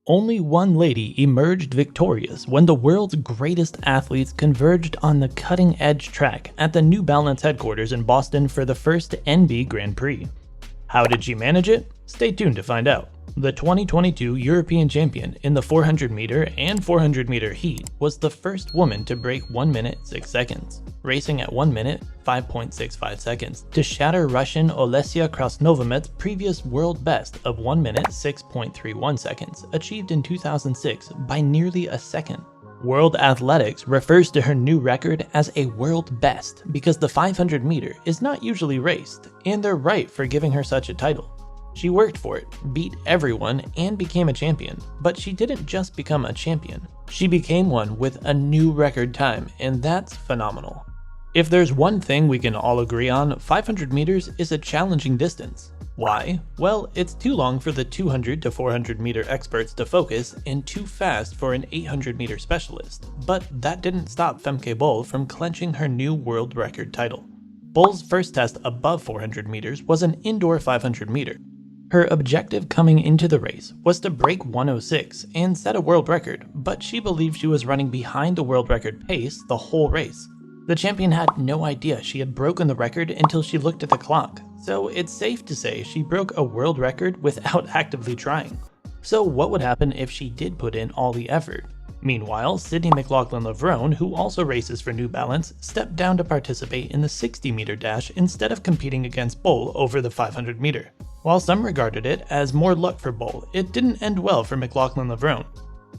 Only one lady emerged victorious when the world's greatest athletes converged on the cutting-edge track at the New Balance headquarters in Boston for the first NB Grand Prix. How did she manage it? Stay tuned to find out. The 2022 European champion in the 400 meter and 400 meter heat was the first woman to break 1 minute 6 seconds, racing at 1 minute 5.65 seconds to shatter Russian Olesya Krasnomovets' previous world best of 1 minute 6.31 seconds, achieved in 2006 by nearly a second. World Athletics refers to her new record as a world best because the 500 meter is not usually raced, and they're right for giving her such a title. She worked for it, beat everyone, and became a champion. But she didn't just become a champion. She became one with a new record time, and that's phenomenal. If there's one thing we can all agree on, 500 meters is a challenging distance. Why? Well, it's too long for the 200 to 400 meter experts to focus and too fast for an 800 meter specialist. But that didn't stop Femke Bol from clenching her new world record title. Bol's first test above 400 meters was an indoor 500 meter. Her objective coming into the race was to break 1:06 and set a world record, but she believed she was running behind the world record pace the whole race. The champion had no idea she had broken the record until she looked at the clock, so it's safe to say she broke a world record without actively trying. So what would happen if she did put in all the effort? Meanwhile, Sydney McLaughlin-Levrone, who also races for New Balance, stepped down to participate in the 60-meter dash instead of competing against Bol over the 500 meter. While some regarded it as more luck for Bol, it didn't end well for McLaughlin-Levrone.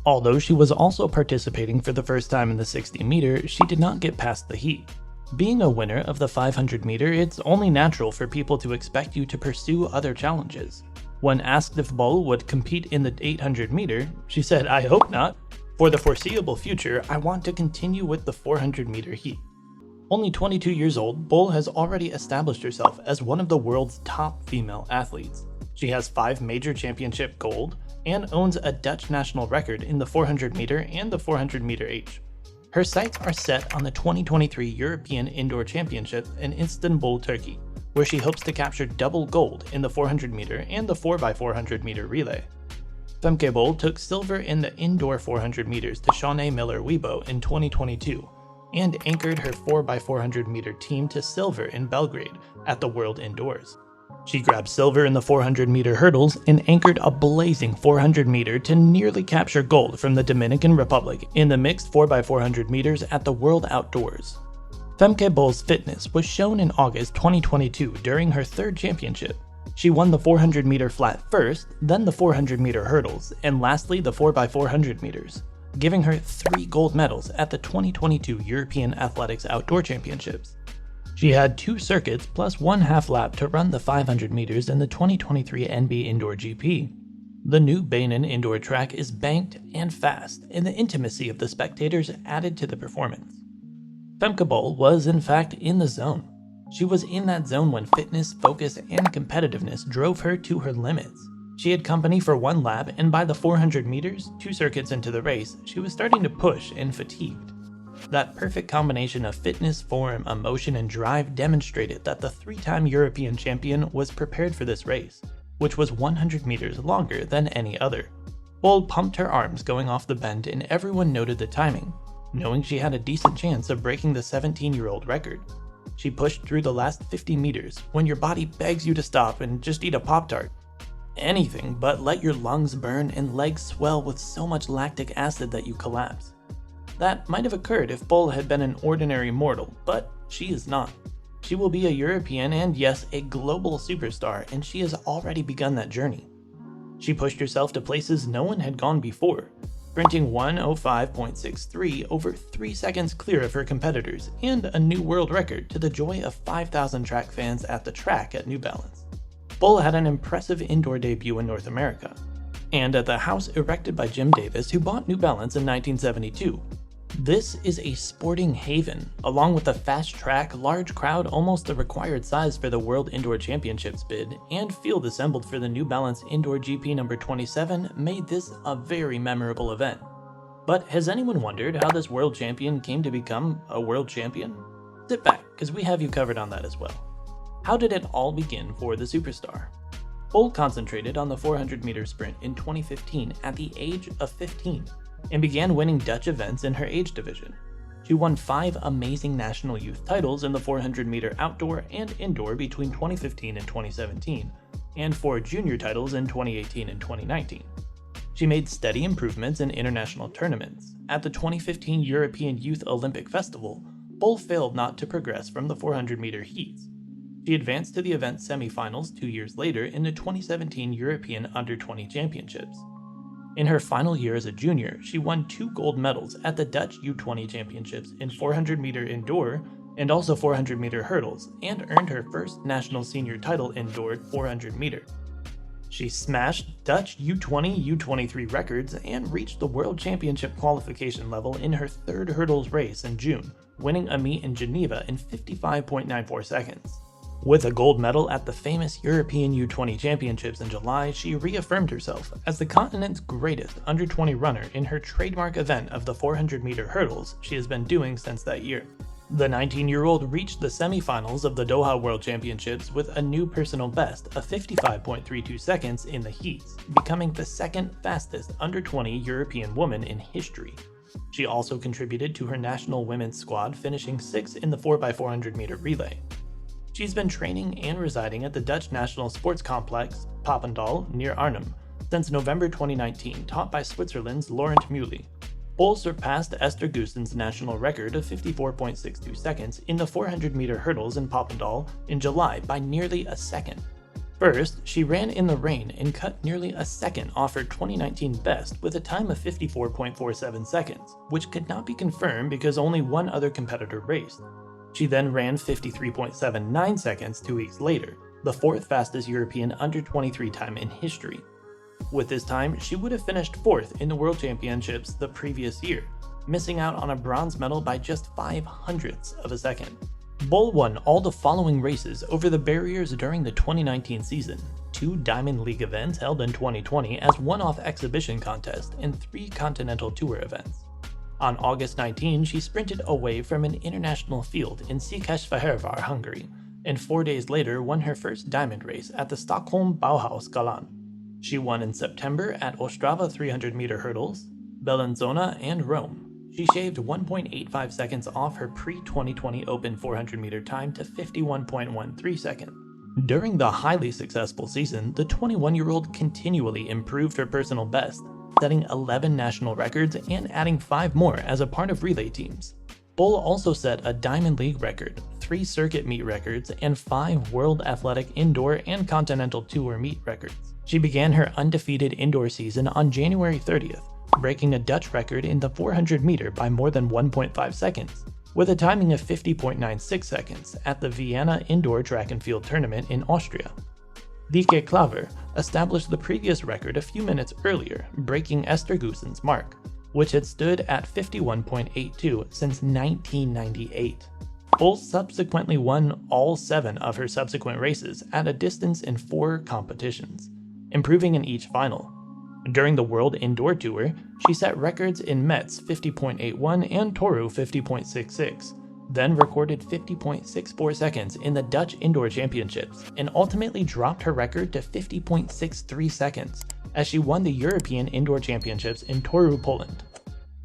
Although she was also participating for the first time in the 60 meter, she did not get past the heat. Being a winner of the 500 meter, it's only natural for people to expect you to pursue other challenges. When asked if Bol would compete in the 800 meter, she said, "I hope not. For the foreseeable future, I want to continue with the 400 meter heat." Only 22 years old, Bol has already established herself as one of the world's top female athletes. She has 5 major championship gold and owns a Dutch national record in the 400 meter and the 400 meter H. Her sights are set on the 2023 European Indoor Championship in Istanbul, Turkey, where she hopes to capture double gold in the 400 meter and the 4x400 meter relay. Femke Bol took silver in the indoor 400 meters to Shaunae Miller-Uibo in 2022 and anchored her 4x400 meter team to silver in Belgrade at the World Indoors. She grabbed silver in the 400 meter hurdles and anchored a blazing 400 meter to nearly capture gold from the Dominican Republic in the mixed 4x400 meters at the World Outdoors. Femke Bol's fitness was shown in August 2022 during her 3rd championship. She won the 400 meter flat first, then the 400 meter hurdles, and lastly the 4x400 meters, giving her 3 gold medals at the 2022 European Athletics Outdoor Championships. She had 2 circuits plus 1 half lap to run the 500 meters in the 2023 NB Indoor GP. The new Benin indoor track is banked and fast, and the intimacy of the spectators added to the performance. Femke Bol was in fact in the zone. She was in that zone when fitness, focus, and competitiveness drove her to her limits. She had company for 1 lap, and by the 400 meters, 2 circuits into the race, she was starting to push and fatigued. That perfect combination of fitness, form, emotion, and drive demonstrated that the 3-time European champion was prepared for this race, which was 100 meters longer than any other. Bol pumped her arms going off the bend, and everyone noted the timing, knowing she had a decent chance of breaking the 17-year-old record. She pushed through the last 50 meters when your body begs you to stop and just eat a Pop-Tart. Anything but let your lungs burn and legs swell with so much lactic acid that you collapse. That might have occurred if Bol had been an ordinary mortal, but she is not. She will be a European and yes, a global superstar, and she has already begun that journey. She pushed herself to places no one had gone before, sprinting 1:05.63 over 3 seconds clear of her competitors, and a new world record to the joy of 5,000 track fans at the track at New Balance. Bol had an impressive indoor debut in North America, and at the house erected by Jim Davis, who bought New Balance in 1972. This is a sporting haven, along with a fast track, large crowd almost the required size for the World Indoor Championships bid, and field assembled for the New Balance Indoor GP number 27 made this a very memorable event. But has anyone wondered how this world champion came to become a world champion? Sit back, because we have you covered on that as well. How did it all begin for the superstar? Bol concentrated on the 400-meter sprint in 2015 at the age of 15 and began winning Dutch events in her age division. She won 5 amazing national youth titles in the 400-meter outdoor and indoor between 2015 and 2017, and 4 junior titles in 2018 and 2019. She made steady improvements in international tournaments. At the 2015 European Youth Olympic Festival, Bol failed not to progress from the 400-meter heats. She advanced to the event semifinals 2 years later in the 2017 European Under-20 Championships. In her final year as a junior, she won 2 gold medals at the Dutch U20 Championships in 400-meter indoor and also 400-meter hurdles, and earned her first national senior title indoor 400-meter. She smashed Dutch U20, U23 records and reached the World Championship qualification level in her 3rd hurdles race in June, winning a meet in Geneva in 55.94 seconds. With a gold medal at the famous European U20 Championships in July, she reaffirmed herself as the continent's greatest under-20 runner in her trademark event of the 400-meter hurdles she has been doing since that year. The 19-year-old reached the semifinals of the Doha World Championships with a new personal best of 55.32 seconds in the heats, becoming the 2nd fastest under-20 European woman in history. She also contributed to her national women's squad, finishing 6th in the 4x400-meter relay. She's been training and residing at the Dutch National Sports Complex, Papendal, near Arnhem, since November 2019, taught by Switzerland's Laurent Muley. Bol surpassed Esther Goosen's national record of 54.62 seconds in the 400-meter hurdles in Papendal in July by nearly a second. First, she ran in the rain and cut nearly a second off her 2019 best with a time of 54.47 seconds, which could not be confirmed because only one other competitor raced. She then ran 53.79 seconds 2 weeks later, the 4th fastest European under-23 time in history. With this time, she would have finished 4th in the World Championships the previous year, missing out on a bronze medal by just 0.05 of a second. Bol won all the following races over the barriers during the 2019 season: 2 Diamond League events held in 2020 as one-off exhibition contests and 3 Continental Tour events. On August 19, she sprinted away from an international field in Székesfehérvár, Hungary, and 4 days later won her first diamond race at the Stockholm Bauhaus Galan. She won in September at Ostrava 300-meter hurdles, Bellinzona, and Rome. She shaved 1.85 seconds off her pre-2020 Open 400-meter time to 51.13 seconds. During the highly successful season, the 21-year-old continually improved her personal best, setting 11 national records and adding 5 more as a part of relay teams. Bol also set a Diamond League record, 3 circuit meet records, and 5 World Athletic Indoor and Continental Tour meet records. She began her undefeated indoor season on January 30th, breaking a Dutch record in the 400-meter by more than 1.5 seconds, with a timing of 50.96 seconds at the Vienna Indoor Track and Field Tournament in Austria. Lieke Klaver established the previous record a few minutes earlier, breaking Esther Goosen's mark, which had stood at 51.82 since 1998. Bol subsequently won all 7 of her subsequent races at a distance in 4 competitions, improving in each final. During the World Indoor Tour, she set records in Metz 50.81 and Toru 50.66, then recorded 50.64 seconds in the Dutch Indoor Championships, and ultimately dropped her record to 50.63 seconds as she won the European Indoor Championships in Toru, Poland.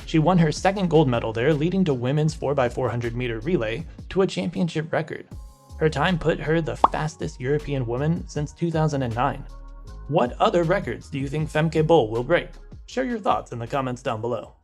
She won her 2nd gold medal there, leading to women's 4x400-meter relay to a championship record. Her time put her the fastest European woman since 2009. What other records do you think Femke Bol will break? Share your thoughts in the comments down below.